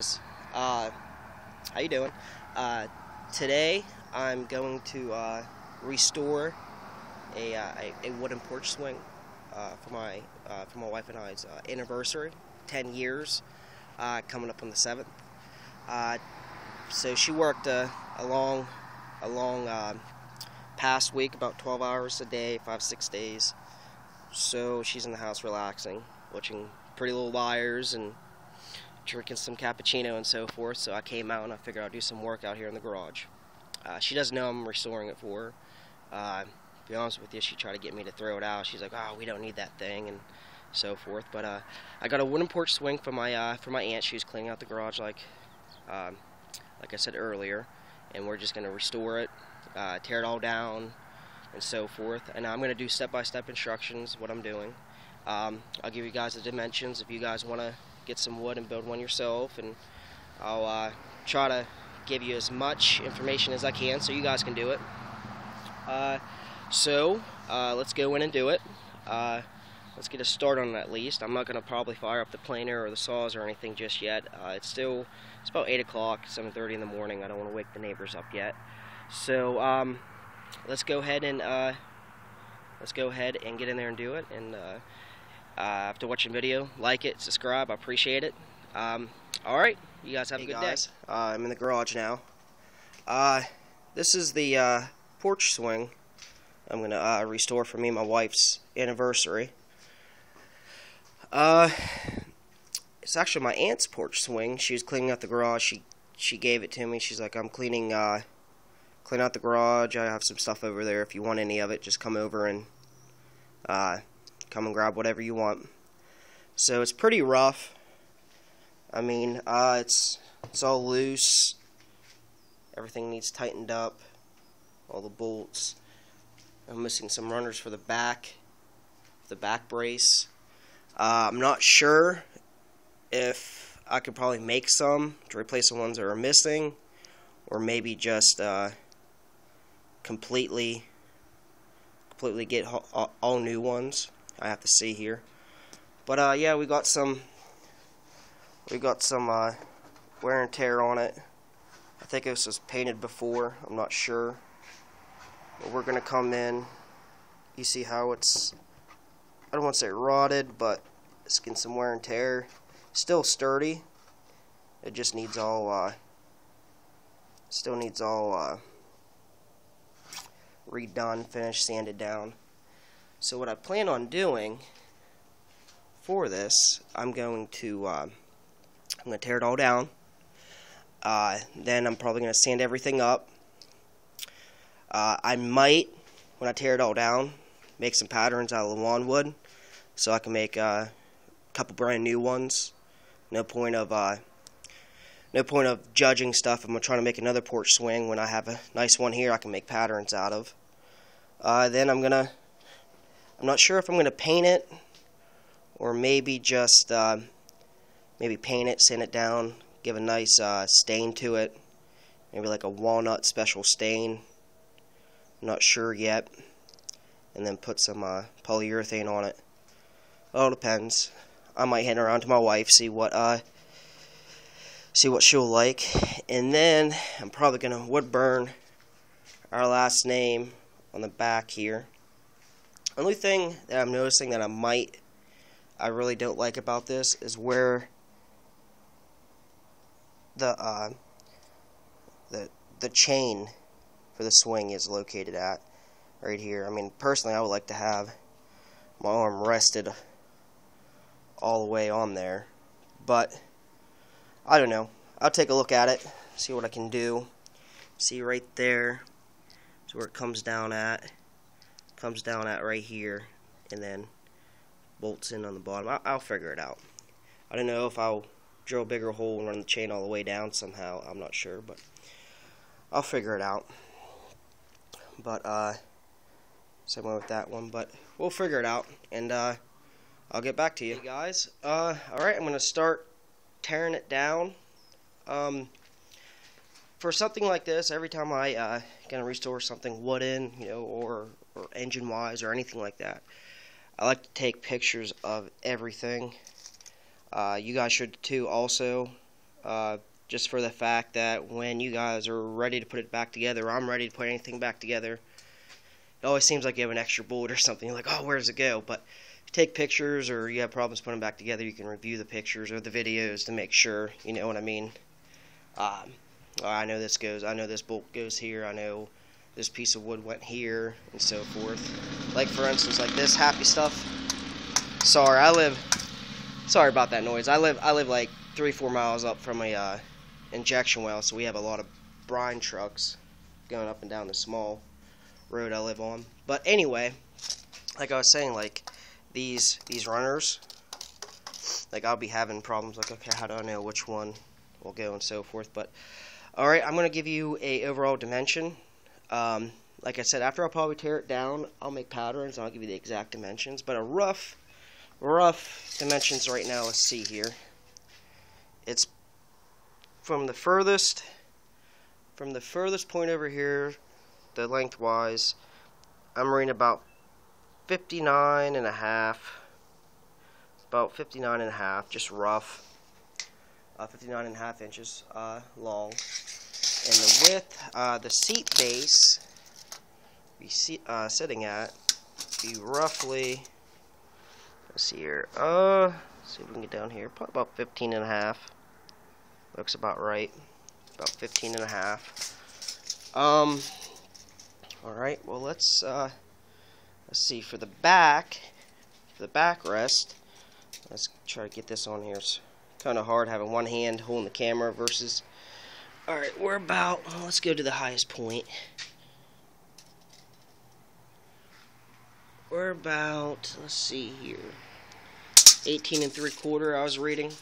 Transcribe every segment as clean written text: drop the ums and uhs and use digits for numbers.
Uh, how you doing? Uh, Today I'm going to restore a wooden porch swing for my wife and I's anniversary, 10 years, coming up on the 7th. Uh, so she worked a long past week, about 12 hours a day, 5-6 days. So she's in the house relaxing, watching Pretty Little Liars and drinking some cappuccino and so forth. So I came out and I figured I'd do some work out here in the garage. She doesn't know I'm restoring it for her. To be honest with you, she tried to get me to throw it out. She's like, "Oh, we don't need that thing," and so forth. But I got a wooden porch swing for my aunt. She was cleaning out the garage like I said earlier, and we're just gonna restore it, tear it all down, and so forth. And I'm gonna do step-by-step instructions what I'm doing. I'll give you guys the dimensions if you guys want to get some wood and build one yourself, and I'll try to give you as much information as I can so you guys can do it. Let's go in and do it. Let's get a start on it at least. I'm not going to probably fire up the planer or the saws or anything just yet. It's about 8 o'clock, 7:30 in the morning. I don't want to wake the neighbors up yet. So let's go ahead and get in there and do it. And after watching the video, like it, subscribe. I appreciate it. Alright, you guys have a good day. I'm in the garage now. This is the porch swing I'm going to restore for me and my wife's anniversary. It's actually my aunt's porch swing. She was cleaning out the garage. She gave it to me. She's like, "I'm cleaning out the garage. I have some stuff over there. If you want any of it, just come over and come and grab whatever you want." So it's pretty rough. I mean, it's all loose. Everything needs tightened up. All the bolts. I'm missing some runners for the back brace. I'm not sure if I could probably make some to replace the ones that are missing, or maybe just completely get all new ones. I have to see here. But yeah, we got some wear and tear on it. I think this was painted before. I'm not sure. But we're gonna come in. You see how it's, I don't want to say rotted, but it's getting some wear and tear. Still sturdy. It just needs all redone, finished, sanded down. So what I plan on doing for this, I'm going to tear it all down. Then I'm probably going to sand everything up. I might, when I tear it all down, make some patterns out of the lawn wood, so I can make a couple brand new ones. No point of judging stuff. I'm trying to make another porch swing when I have a nice one here I can make patterns out of. Then I'm not sure if I'm gonna paint it, or maybe just maybe paint it, sand it down, give a nice stain to it, maybe like a walnut special stain. I'm not sure yet. And then put some polyurethane on it. Well, it depends. I might hand it around to my wife, see what she'll like, and then I'm probably gonna wood burn our last name on the back here. Only thing that I'm noticing that I really don't like about this is where the chain for the swing is located at, right here. I mean, personally, I would like to have my arm rested all the way on there, but I don't know. I'll take a look at it, see what I can do. See right there is where it comes down at. Comes down at right here, and then bolts in on the bottom. I'll figure it out. I don't know if I'll drill a bigger hole and run the chain all the way down somehow. I'm not sure, but I'll figure it out. But same way with that one, but we'll figure it out, and I'll get back to you guys. Alright, I'm going to start tearing it down. For something like this, every time I gonna restore something wooden, or engine wise or anything like that, I like to take pictures of everything. You guys should too also. just for the fact that when you guys are ready to put it back together, I'm ready to put anything back together, it always seems like you have an extra bolt or something. You're like, oh, where does it go? But if you take pictures or you have problems putting them back together, you can review the pictures or the videos to make sure, you know what I mean. I know this bolt goes here, I know this piece of wood went here, and so forth. Like for instance, like this happy stuff. Sorry about that noise. I live like 3-4 miles up from a injection well, so we have a lot of brine trucks going up and down the small road I live on. But anyway, like I was saying, like these runners, like I'll be having problems like, okay, how do I know which one will go and so forth. But alright, I'm going to give you a overall dimension. Like I said, after I'll probably tear it down, I'll make patterns and I'll give you the exact dimensions. But a rough dimensions right now, let's see here. It's from the furthest point over here, the lengthwise, I'm reading about 59 and a half, just rough. 59 and a half inches long. And the width, the seat base be sitting at be roughly, let's see here, see if we can get down here, probably about 15 and a half. Looks about right. About 15 and a half. Alright, well let's see, for the backrest, let's try to get this on here. It's kind of hard having one hand holding the camera versus, alright, we're about, let's go to the highest point. We're about, let's see here, 18 3/4 I was reading.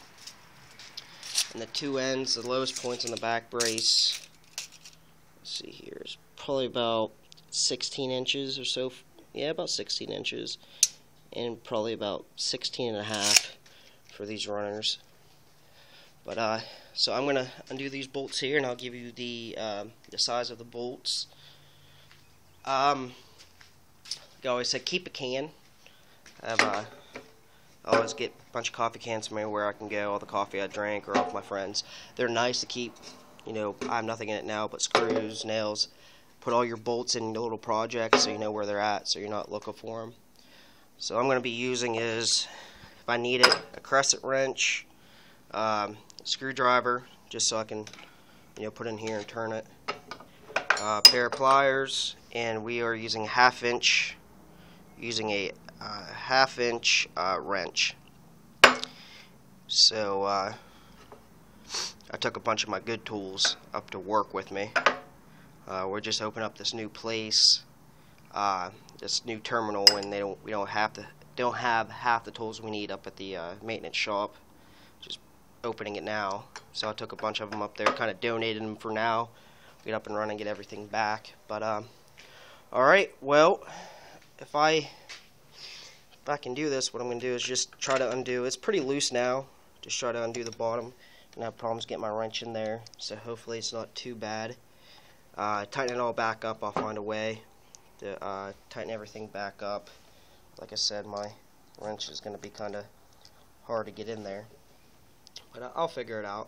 And the two ends, the lowest points on the back brace, let's see here, is probably about 16 inches or so. Yeah, about 16 inches. And probably about 16 and a half for these runners. But, so I'm going to undo these bolts here, and I'll give you the size of the bolts. Like I always say, keep a can. I always get a bunch of coffee cans from anywhere I can go, all the coffee I drink or off my friends. They're nice to keep, you know, I have nothing in it now but screws, nails. Put all your bolts in your little projects so you know where they're at, so you're not looking for them. So I'm going to be using is, if I need it, a crescent wrench, screwdriver, just so I can, you know, put in here and turn it, a pair of pliers, and we are using a half-inch wrench. So I took a bunch of my good tools up to work with me. We're just opening up this new place, this new terminal, and we don't have half the tools we need up at the maintenance shop. Just opening it now. So I took a bunch of them up there, kind of donated them for now. Get up and run and get everything back. But alright, well, if I can do this, what I'm going to do is just try to undo. It's pretty loose now. Just try to undo the bottom. And I have problems getting my wrench in there, so hopefully it's not too bad. Tighten it all back up. I'll find a way to tighten everything back up. Like I said, my wrench is going to be kind of hard to get in there, but I'll figure it out.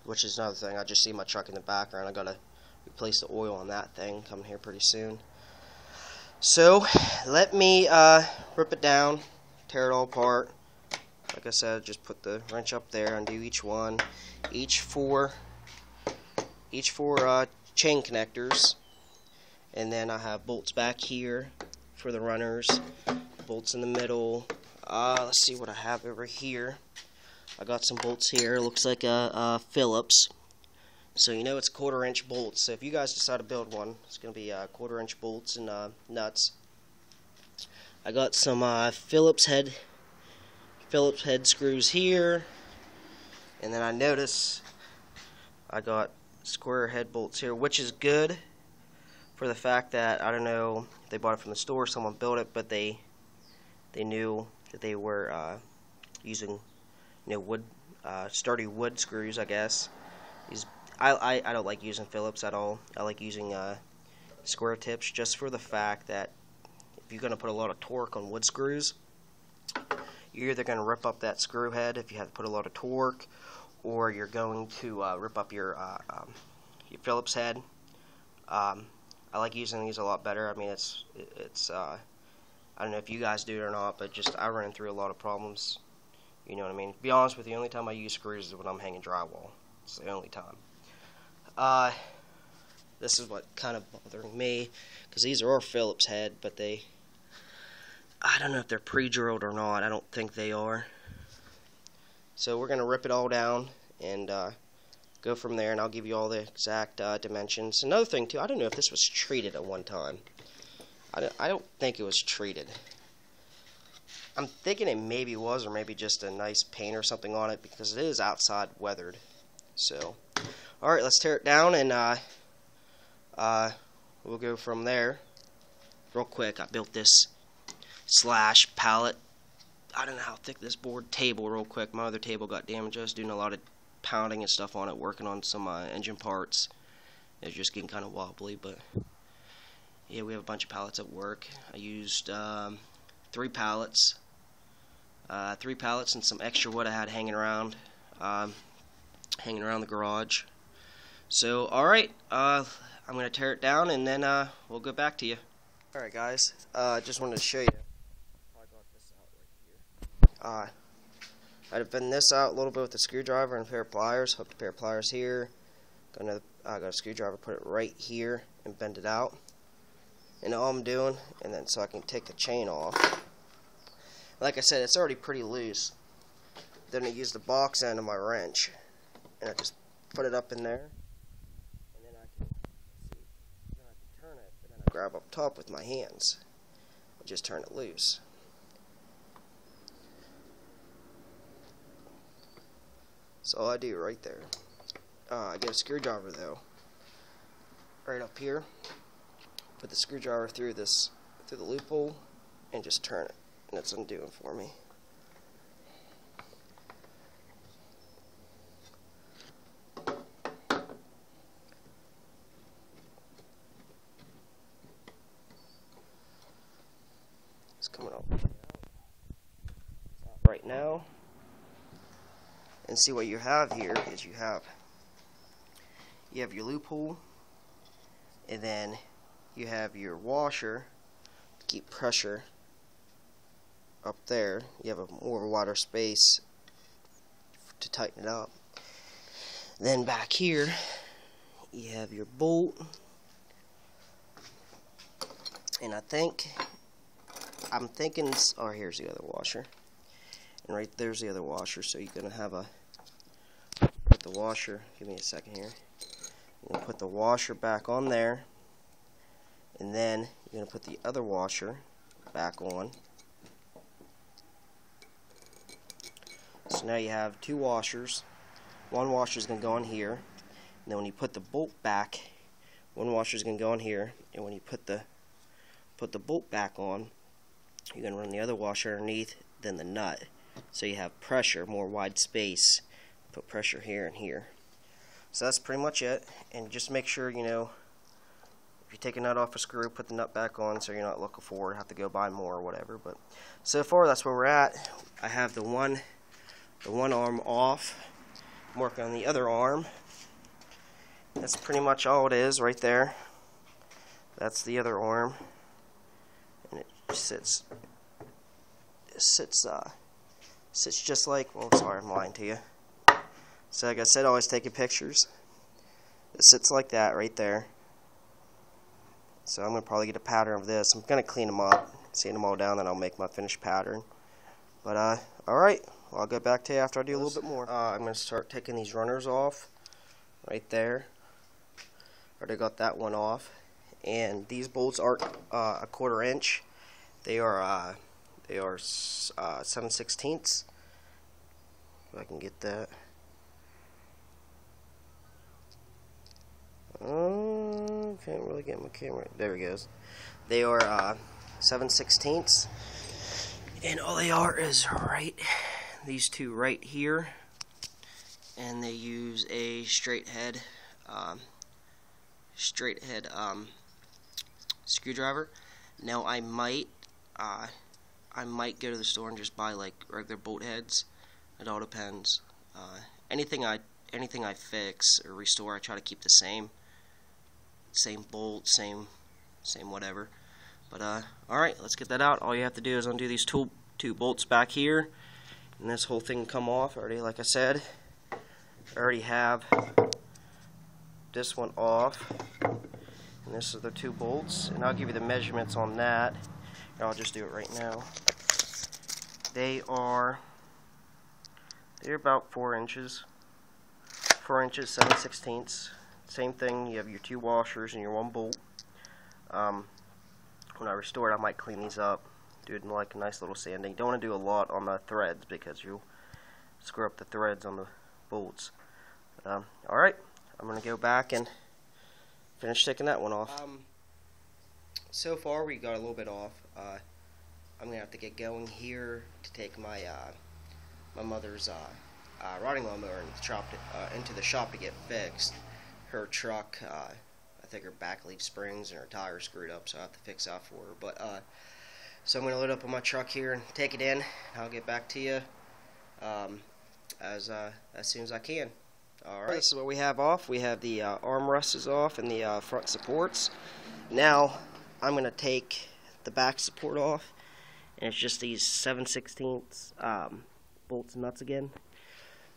Which is another thing. I just see my truck in the background. I gotta replace the oil on that thing coming here pretty soon. So let me rip it down, tear it all apart. Like I said, just put the wrench up there, undo each one, each four chain connectors, and then I have bolts back here for the runners, bolts in the middle. Let's see what I have over here. I got some bolts here. Looks like a Phillips. So you know it's 1/4 inch bolts. So if you guys decide to build one, it's going to be 1/4 inch bolts and nuts. I got some Phillips head screws here, and then I notice I got square head bolts here, which is good for the fact that I don't know if they bought it from the store, someone built it, but they knew that they were using, you know, wood, sturdy wood screws, I guess. I don't like using Phillips at all. I like using square tips, just for the fact that if you're going to put a lot of torque on wood screws, you're either going to rip up that screw head if you have to put a lot of torque, or you're going to rip up your Phillips head. I like using these a lot better. I mean, it's I don't know if you guys do it or not, but just I run through a lot of problems. You know what I mean? To be honest with you, the only time I use screws is when I'm hanging drywall. It's the only time. This is what kind of bothering me, because these are Phillips head, but I don't know if they're pre-drilled or not. I don't think they are. So we're going to rip it all down and go from there, and I'll give you all the exact dimensions. Another thing too, I don't know if this was treated at one time. I don't think it was treated. I'm thinking it maybe was, or maybe just a nice paint or something on it, because it is outside weathered. So, alright, let's tear it down, and we'll go from there. Real quick, I built this slash pallet. I don't know how thick this board table, real quick. My other table got damaged. I was doing a lot of pounding and stuff on it, working on some engine parts. It was just getting kind of wobbly, but yeah, we have a bunch of pallets at work. I used 3 pallets. 3 pallets and some extra wood I had hanging around the garage. So, alright, I'm going to tear it down, and then we'll go back to you. Alright guys, just wanted to show you. I got this out right here. I'd bend this out a little bit with a screwdriver and a pair of pliers. Hooked a pair of pliers here. I got a screwdriver, put it right here, and bend it out. And all I'm doing, and then so I can take the chain off. Like I said, it's already pretty loose. Then I use the box end of my wrench, and I just put it up in there. And then I can turn it, and then I grab up top with my hands. I just turn it loose. That's all I do right there. I get a screwdriver though, right up here. Put the screwdriver through the loophole and just turn it, and it's undoing for me. It's coming out right now. And see what you have here is you have your loophole, and then you have your washer to keep pressure up there. You have a more wider space to tighten it up. Then back here you have your bolt, and I'm thinking, oh, here's the other washer, and right there's the other washer. So you're gonna have put the washer. Give me a second here. You're gonna put the washer back on there, and then you're going to put the other washer back on. So now you have 2 washers. One washer is going to go on here, and then when you put the bolt back, one washer is going to go on here, and when you put the bolt back on, you're going to run the other washer underneath, then the nut. So you have pressure, more wide space. Put pressure here and here. So that's pretty much it. And just make sure, you know, if you take a nut off a screw, put the nut back on so you're not looking for it, have to go buy more or whatever. But so far that's where we're at. I have the one arm off. I'm working on the other arm. That's pretty much all it is right there. That's the other arm. And it sits just like, well, sorry, I'm lying to you. So like I said, always taking pictures. It sits like that right there. So I'm going to probably get a pattern of this. I'm going to clean them up, sand them all down, then I'll make my finished pattern. But alright, well, I'll get back to you after I do a little bit more. I'm going to start taking these runners off right there. Already got that one off. And these bolts aren't a 1/4 inch. They are 7/16. If I can get that. Can't really get my camera. There it goes. They are 7/16, and all they are is these 2 right here, and they use a straight head screwdriver. Now I might I might go to the store and just buy like regular bolt heads. It all depends. Anything I fix or restore, I try to keep the same bolt, same whatever. But alright, let's get that out. All you have to do is undo these two bolts back here, and this whole thing come off. Already, like I said, I already have this one off, and this is the 2 bolts, and I'll give you the measurements on that, and I'll just do it right now. They're about 4 inches, 7/16. Same thing, you have your 2 washers and your 1 bolt. When I restore it, I might clean these up, do it in like a nice little sanding. Don't want to do a lot on the threads because you'll screw up the threads on the bolts. Alright, I'm going to go back and finish taking that one off. So far we got a little bit off. I'm going to have to get going here to take my my mother's riding lawnmower into the shop to get fixed. Her truck, I think her back leaf springs and her tire screwed up, so I have to fix that for her. But so I'm going to load up on my truck here and take it in. I'll get back to you as soon as I can. Alright, this is what we have off. We have the armrests is off and the front supports. Now I'm going to take the back support off, and it's just these 7/16 bolts and nuts again.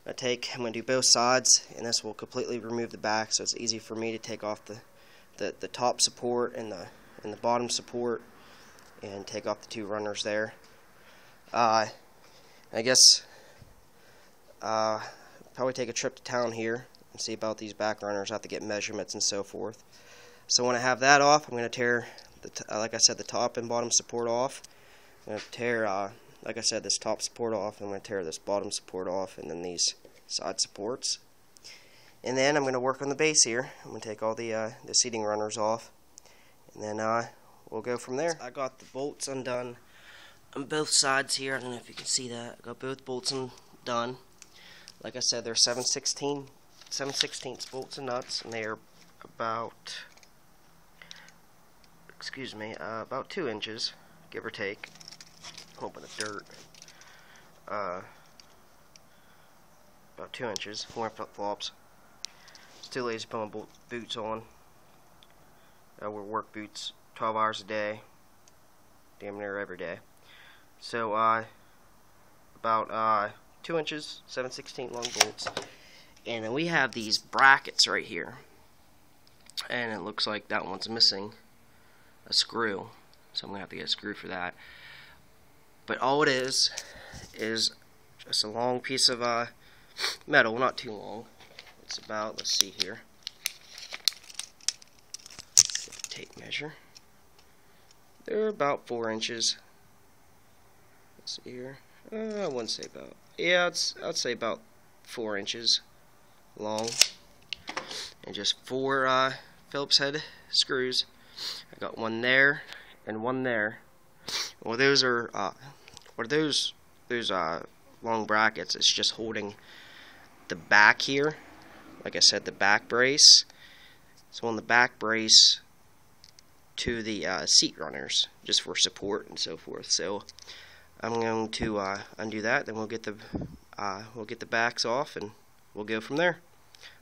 I'm going to do both sides, and this will completely remove the back, so it's easy for me to take off the top support and the bottom support, and take off the 2 runners there. I guess probably take a trip to town here and see about these back runners. I have to get measurements and so forth. So when I have that off, I'm going to tear like I said, the top and bottom support off. I'm going to tear like I said, this top support off. I'm going to tear this bottom support off, and then these side supports. And then I'm going to work on the base here. I'm going to take all the seating runners off, and then we'll go from there. I got the bolts undone on both sides here. I don't know if you can see that. I got both bolts undone. Like I said, they're 7/16 bolts and nuts, and they are about, about 2 inches, give or take. Open the dirt. About 2 inches. Wearing flip-flops. It's too lazy to put my boots on. I wear work boots 12 hours a day, damn near every day. So about 2 inches, 7/16 long bolts, and then we have these brackets right here, and it looks like that one's missing a screw, so I'm gonna have to get a screw for that. But all it is just a long piece of metal, not too long. It's about, let's see here, get the tape measure. They're about 4 inches. Let's see here. I wouldn't say about. Yeah, I'd say about 4 inches long, and just 4 Phillips head screws. I got one there and one there. Well, those are those long brackets. It's just holding the back here. Like I said, the back brace. So on the back brace to the seat runners, just for support and so forth. So I'm going to undo that. Then we'll get the backs off, and we'll go from there.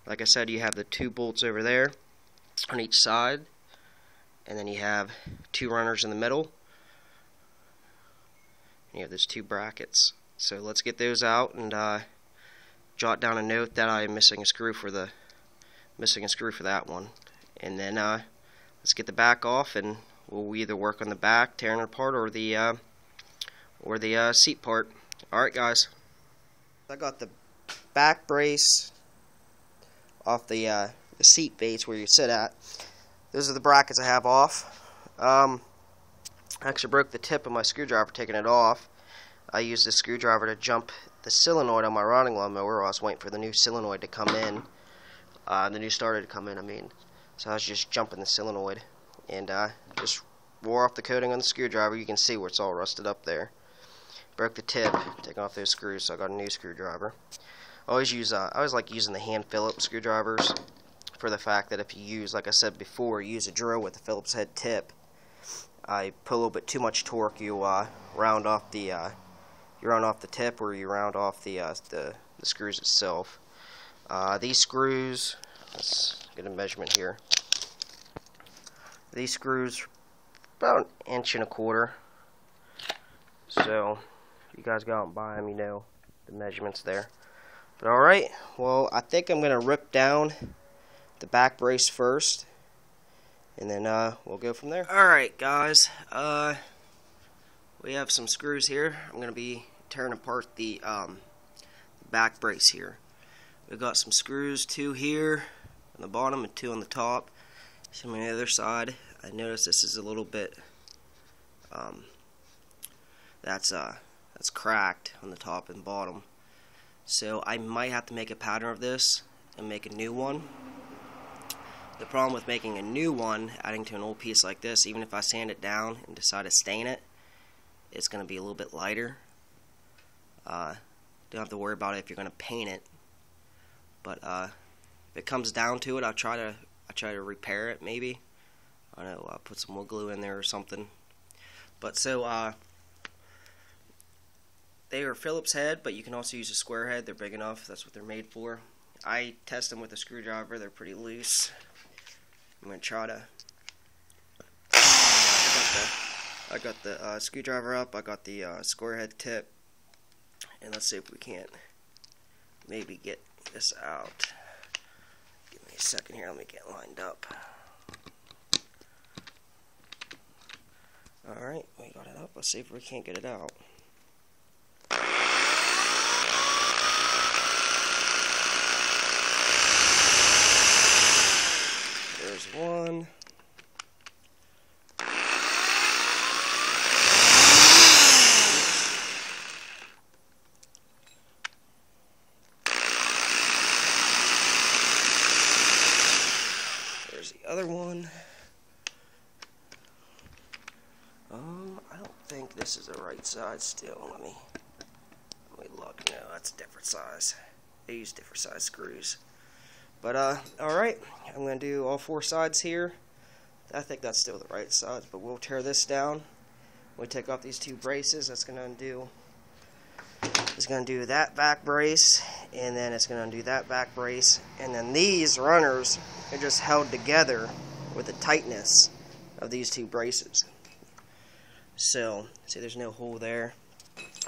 Like I said, you have the 2 bolts over there on each side, and then you have 2 runners in the middle. You have those 2 brackets. So let's get those out and jot down a note that I'm missing a screw for that one. And then let's get the back off, and we'll either work on the back, tearing it apart, or the seat part. Alright guys, I got the back brace off the seat base where you sit at. Those are the brackets I have off. I actually broke the tip of my screwdriver taking it off. I used this screwdriver to jump the solenoid on my riding lawnmower. I was waiting for the new solenoid to come in, the new starter to come in, I mean. So I was just jumping the solenoid, and just wore off the coating on the screwdriver. You can see where it's all rusted up there. Broke the tip, taking off those screws, so I got a new screwdriver. I always like using the hand Phillips screwdrivers, for the fact that if you use, like I said before, use a drill with a Phillips head tip, I put a little bit too much torque, you'll round off the you round off the tip, or you round off the screws itself. These screws, let's get a measurement here. These screws about 1.25 inches. So if you guys go out and buy them, you know the measurements there. But alright, well, I think I'm going to rip down the back brace first, and then we'll go from there. Alright guys, we have some screws here. I'm going to be tearing apart the back brace here. We've got some screws, 2 here on the bottom and 2 on the top. Some on the other side. I noticed this is a little bit that's cracked on the top and bottom. So I might have to make a pattern of this and make a new one. The problem with making a new one, adding to an old piece like this, even if I sand it down and decide to stain it, it's going to be a little bit lighter. Don't have to worry about it if you're going to paint it. But if it comes down to it, I'll try to repair it maybe. I don't know, I'll put some wood glue in there or something. But so they are Phillips head, but you can also use a square head. They're big enough. That's what they're made for. I test them with a screwdriver. They're pretty loose. I'm going to try to... I got the screwdriver up. I got the square head tip. And let's see if we can't maybe get this out. Give me a second here. Let me get lined up. Alright, we got it up. Let's see if we can't get it out. There's one. There's the other one. I don't think this is the right size still. Let me look. No, that's a different size. They use different size screws. But alright, I'm going to do all 4 sides here. I think that's still the right size, but we'll tear this down. We take off these 2 braces. That's going to undo. It's going to do that back brace, and then it's going to undo that back brace, and then these runners are just held together with the tightness of these 2 braces. So, see, there's no hole there,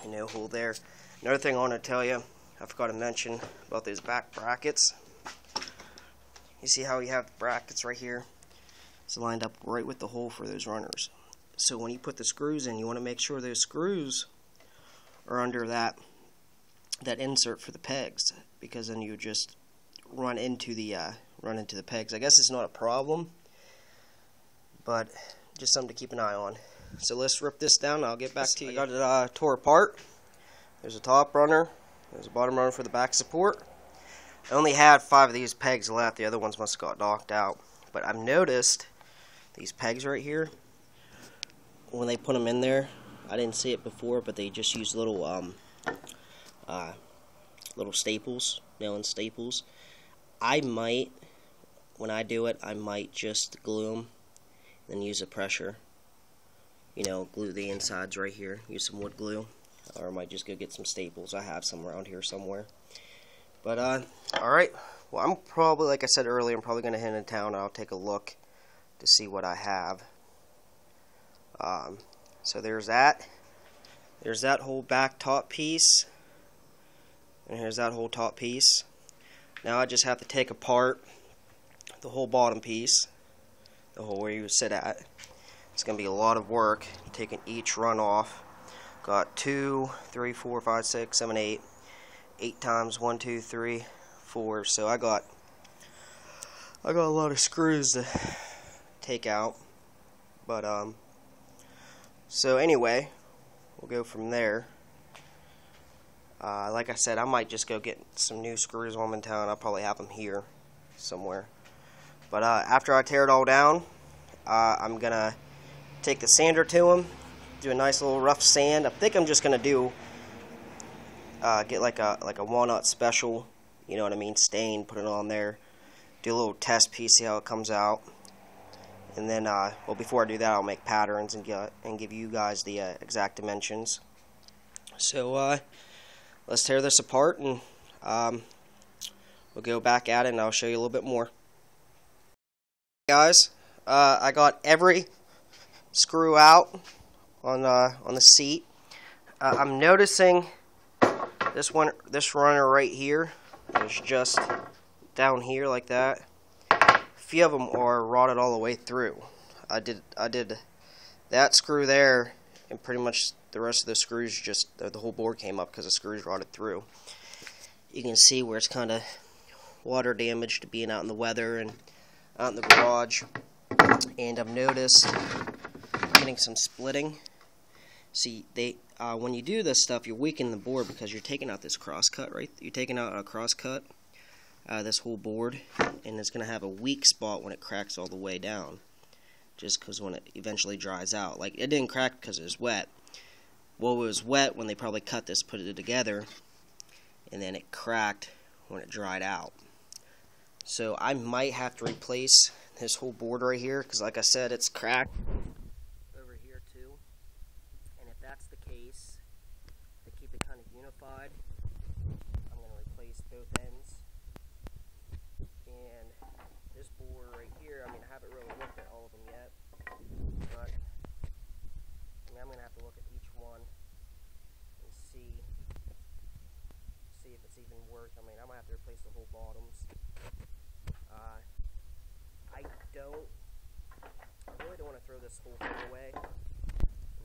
and no hole there. Another thing I want to tell you, I forgot to mention about these back brackets. You see how you have brackets right here? It's lined up right with the hole for those runners. So when you put the screws in, you want to make sure those screws are under that insert for the pegs, because then you just run into the pegs. I guess it's not a problem, but just something to keep an eye on. So let's rip this down and I'll get back to you. I got it tore apart. There's a top runner. There's a bottom runner for the back support. I only had 5 of these pegs left. The other ones must have got knocked out. But I've noticed these pegs right here, when they put them in there, I didn't see it before, but they just use little staples, nail and staples. I might, when I do it, I might just glue them and use a pressure. You know, glue the insides right here. Use some wood glue, or I might just go get some staples. I have some around here somewhere. But alright. Well, I'm probably, like I said earlier, I'm probably going to head into town and I'll take a look to see what I have. So there's that. There's that whole back top piece. And here's that whole top piece. Now I just have to take apart the whole bottom piece. The hole where you would sit at. It's going to be a lot of work taking each run off. Got 2, 3, 4, 5, 6, 7, 8. 8 times 1, 2, 3, 4. So I got a lot of screws to take out. But so anyway, we'll go from there. Like I said, I might just go get some new screws while I'm in town. I'll probably have them here somewhere. But after I tear it all down, I'm gonna take the sander to them, do a nice little rough sand. I think I'm just gonna do get like a walnut special, you know what I mean, stain, put it on there, do a little test piece, see how it comes out, And then, well, before I do that, I'll make patterns and give you guys the exact dimensions. So, let's tear this apart, and we'll go back at it, and I'll show you a little bit more. Guys, I got every screw out on the seat. I'm noticing this runner right here is just down here like that. A few of them are rotted all the way through. I did that screw there, and pretty much the rest of the screws, just the whole board came up because the screws rotted through. You can see where it's kind of water damaged being out in the weather and out in the garage. And I've noticed getting some splitting. See, when you do this stuff, you're weakening the board because you're taking out this cross cut, right? You're taking out a cross cut, this whole board, and it's going to have a weak spot when it cracks all the way down. Just because when it eventually dries out. Like, it didn't crack because it was wet. Well, it was wet when they probably cut this, put it together, and then it cracked when it dried out. So I might have to replace this whole board right here, because like I said, it's cracked over here too. And if that's the case, to keep it kind of unified, I'm going to replace both ends. And this board right here, I mean, I haven't really looked at all of them yet, but I mean, I'm going to have to look at each one and see if it's even worth. I mean, I'm going to have to replace the whole bottoms. I really don't want to throw this whole thing away. I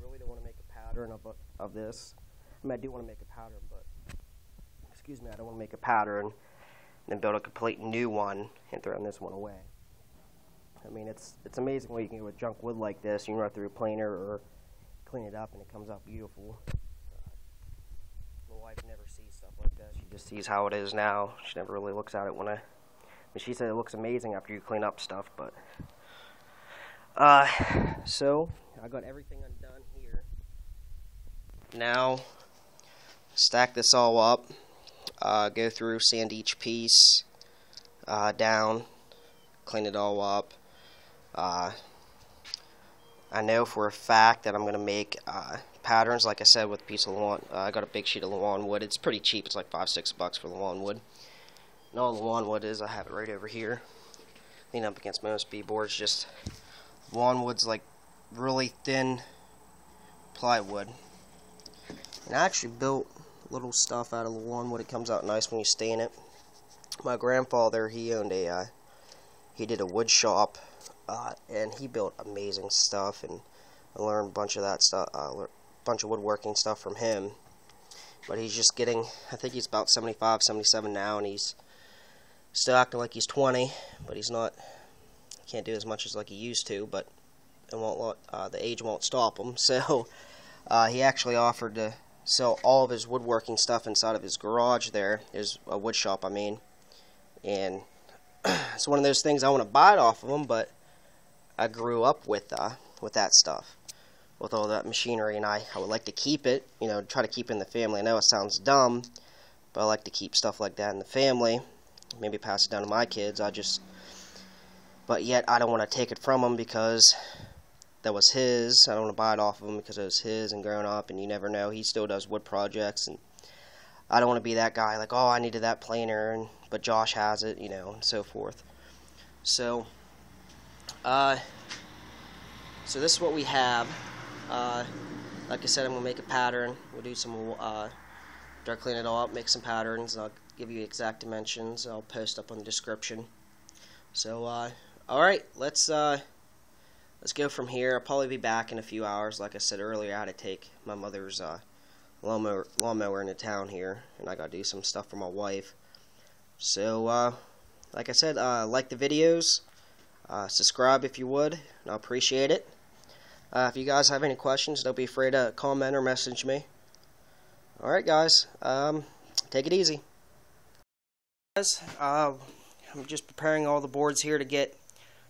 really don't want to make a pattern of this. I mean, I do want to make a pattern, but excuse me, I don't want to make a pattern and then build a complete new one and throw this one away. I mean, it's amazing what you can do with junk wood like this. You can run through a planer or clean it up and it comes out beautiful. My wife never sees stuff like that. She just sees how it is now. She never really looks at it when she said it looks amazing after you clean up stuff, but so I got everything undone here. Now stack this all up, go through, sand each piece down, clean it all up. I know for a fact that I'm going to make patterns, like I said, with a piece of lawn. I got a big sheet of lawn wood. It's pretty cheap. It's like $5-6 for the lawn wood. And all the lawn wood is, I have it right over here. Lean up against most B-boards. Just lawn wood's like really thin plywood. And I actually built little stuff out of the lawn wood. It comes out nice when you stain it. My grandfather, he owned he did a wood shop, and he built amazing stuff. And I learned a bunch of that stuff, bunch of woodworking stuff from him. But he's just getting, I think he's about 75, 77 now, and he's still acting like he's 20, but he's not. He can't do as much as like he used to, but it won't. The age won't stop him. So he actually offered to sell all of his woodworking stuff inside of his garage. There is a wood shop, I mean, and it's one of those things I want to buy it off of him, but I grew up with that stuff, with all that machinery, and I would like to keep it. You know, try to keep it in the family. I know it sounds dumb, but I like to keep stuff like that in the family. Maybe pass it down to my kids. But yet I don't want to take it from him because that was his. I don't want to buy it off of him because it was his and growing up, and you never know. He still does wood projects, and I don't want to be that guy like, oh, I needed that planer, but Josh has it, you know, and so forth. So, so this is what we have. Like I said, I'm going to make a pattern. We'll do some, after I clean it all up, make some patterns, and I'll give you exact dimensions. I'll post up on the description. So, alright, let's go from here. I'll probably be back in a few hours. Like I said earlier, I had to take my mother's lawnmower into town here, and I got to do some stuff for my wife. So, like I said, like the videos, subscribe if you would, and I'll appreciate it. If you guys have any questions, don't be afraid to comment or message me. Alright guys, take it easy. Guys, I'm just preparing all the boards here to get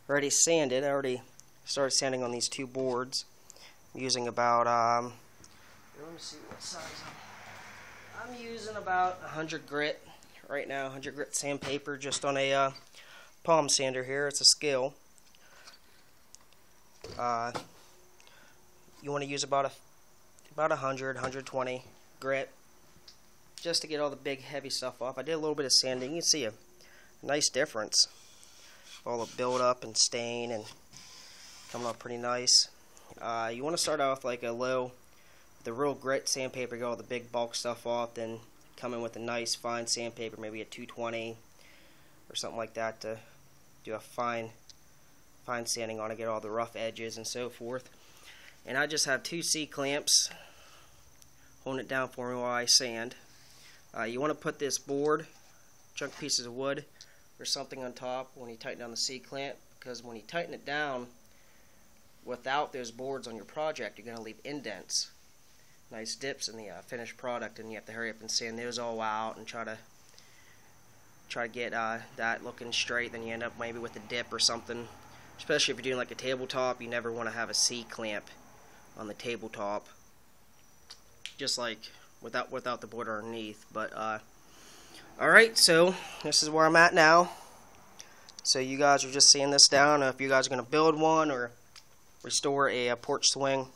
ready sanded. I already started sanding on these two boards. I'm using about, let me see what size I'm using about 100 grit right now, 100 grit sandpaper, just on a palm sander here. It's a scale. You want to use about 120 grit, just to get all the big heavy stuff off. I did a little bit of sanding. You can see a nice difference. All the build-up and stain and coming up pretty nice. You want to start off like a low, the real grit sandpaper, get all the big bulk stuff off, then come in with a nice fine sandpaper, maybe a 220 or something like that, to do a fine sanding on to get all the rough edges and so forth. And I just have 2 C-clamps holding it down for me while I sand. You want to put this board, chunk pieces of wood or something on top when you tighten down the C-clamp, because when you tighten it down without those boards on your project, you're going to leave indents, nice dips in the finished product, and you have to hurry up and sand those all out and try to get that looking straight. Then you end up maybe with a dip or something. Especially if you're doing like a tabletop, you never want to have a C-clamp on the tabletop, just like without the board underneath. But alright, so this is where I'm at now. So you guys are just seeing this down. If you guys are going to build one or restore a porch swing,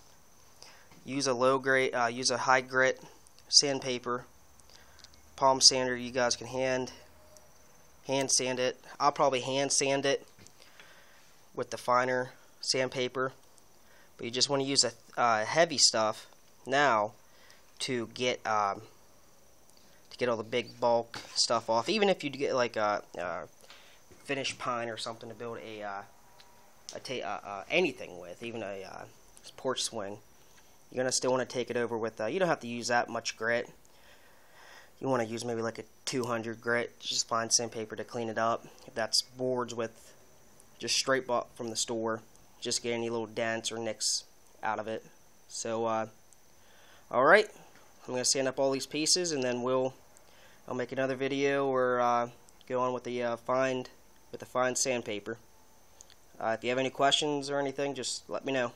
use a high grit sandpaper, palm sander. You guys can hand sand it. I'll probably hand sand it with the finer sandpaper, but you just want to use a heavy stuff now to get all the big bulk stuff off. Even if you get like a finished pine or something to build anything with, even a porch swing, you're gonna still want to take it over with. You don't have to use that much grit. You want to use maybe like a 200 grit, just fine sandpaper to clean it up. If that's boards with just straight bought from the store, just get any little dents or nicks out of it. So alright, I'm going to sand up all these pieces, and then I'll make another video or go on with the fine sandpaper. If you have any questions or anything, just let me know.